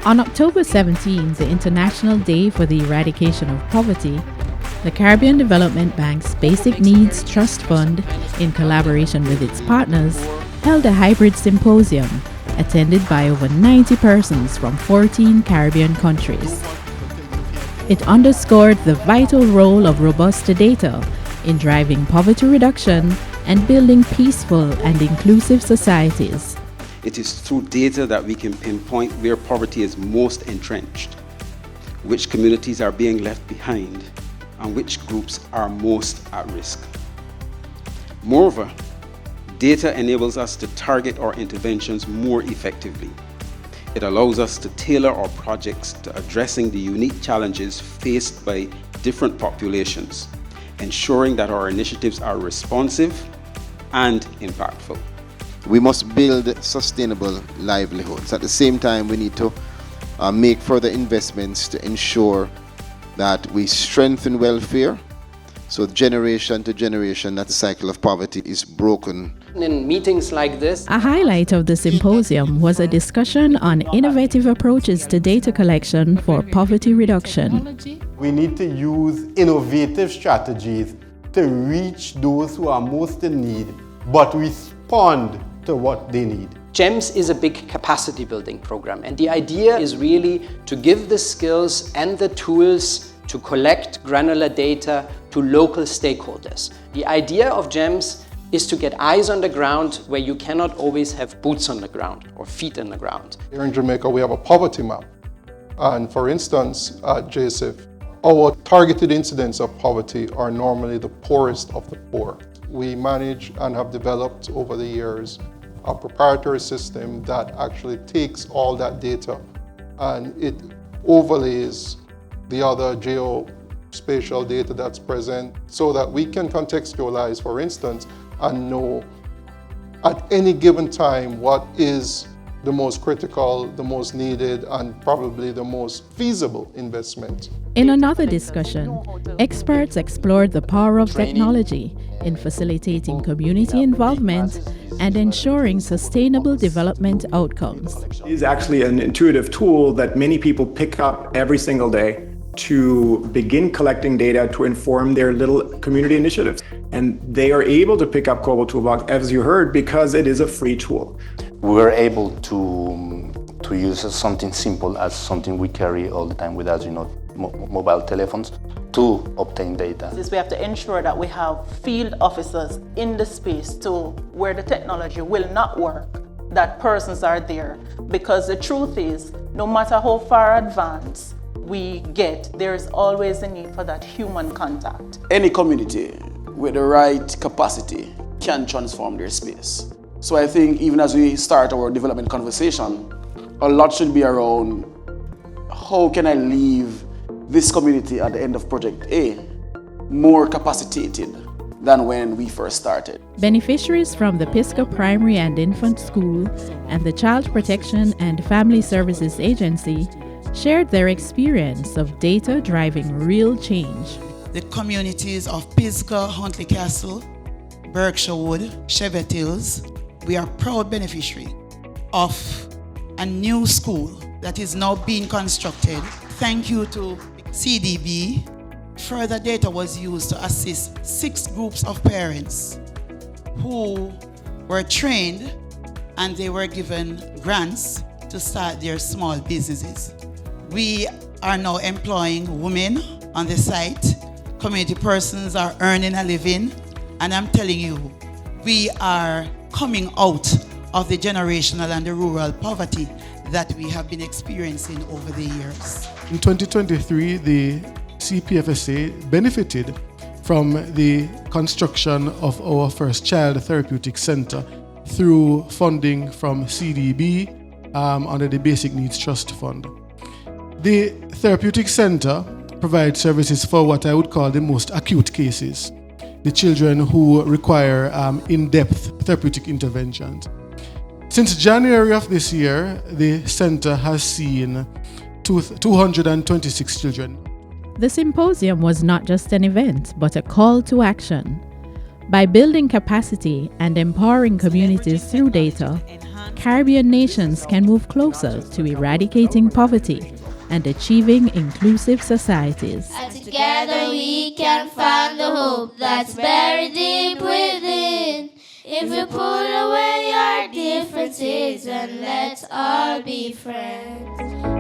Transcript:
On October 17, the International Day for the Eradication of Poverty, the Caribbean Development Bank's Basic Needs Trust Fund, in collaboration with its partners, held a hybrid symposium attended by over 90 persons from 14 Caribbean countries. It underscored the vital role of robust data in driving poverty reduction and building peaceful and inclusive societies. It is through data that we can pinpoint where poverty is most entrenched, which communities are being left behind, and which groups are most at risk. Moreover, data enables us to target our interventions more effectively. It allows us to tailor our projects to addressing the unique challenges faced by different populations, ensuring that our initiatives are responsive and impactful. We must build sustainable livelihoods. At the same time, we need to make further investments to ensure that we strengthen welfare, so generation to generation that cycle of poverty is broken. In meetings like this, a highlight of the symposium was a discussion on innovative approaches to data collection for poverty reduction. We need to use innovative strategies to reach those who are most in need, but respond to what they need. GEMS is a big capacity building program, and the idea is really to give the skills and the tools to collect granular data to local stakeholders. The idea of GEMS is to get eyes on the ground where you cannot always have boots on the ground or feet on the ground. Here in Jamaica, we have a poverty map. And for instance, at JSIF, our targeted incidents of poverty are normally the poorest of the poor. We manage and have developed over the years a proprietary system that actually takes all that data and it overlays the other geospatial data that's present so that we can contextualize, for instance, and know at any given time what is the most critical, the most needed, and probably the most feasible investment. In another discussion, experts explored the power of technology in facilitating community involvement and ensuring sustainable development outcomes. It is actually an intuitive tool that many people pick up every single day to begin collecting data to inform their little community initiatives. And they are able to pick up KoboToolbox, as you heard, because it is a free tool. We were able to use something simple as something we carry all the time with us, mobile telephones, to obtain data. We have to ensure that we have field officers in the space to where the technology will not work, that persons are there. Because the truth is, no matter how far advanced we get, there is always a need for that human contact. Any community with the right capacity can transform their space. So I think even as we start our development conversation, a lot should be around how can I leave this community at the end of Project A more capacitated than when we first started. Beneficiaries from the Pisgah Primary and Infant School and the Child Protection and Family Services Agency shared their experience of data driving real change. The communities of Pisgah, Huntley Castle, Berkshire Wood, Chevet Hills, we are proud beneficiary of a new school that is now being constructed. Thank you to CDB. Further data was used to assist 6 groups of parents who were trained and they were given grants to start their small businesses. We are now employing women on the site. Community persons are earning a living, and I'm telling you, we are coming out of the generational and the rural poverty that we have been experiencing over the years. In 2023, the CPFSA benefited from the construction of our first child therapeutic center through funding from CDB under the Basic Needs Trust Fund. The therapeutic center provides services for what I would call the most acute cases, the children who require in-depth therapeutic interventions. Since January of this year, the center has seen 226 children. The symposium was not just an event, but a call to action. By building capacity and empowering communities through data, Caribbean nations can move closer to eradicating poverty and achieving inclusive societies. And together we can find the hope that's buried deep within. If we put away our differences and let's all be friends.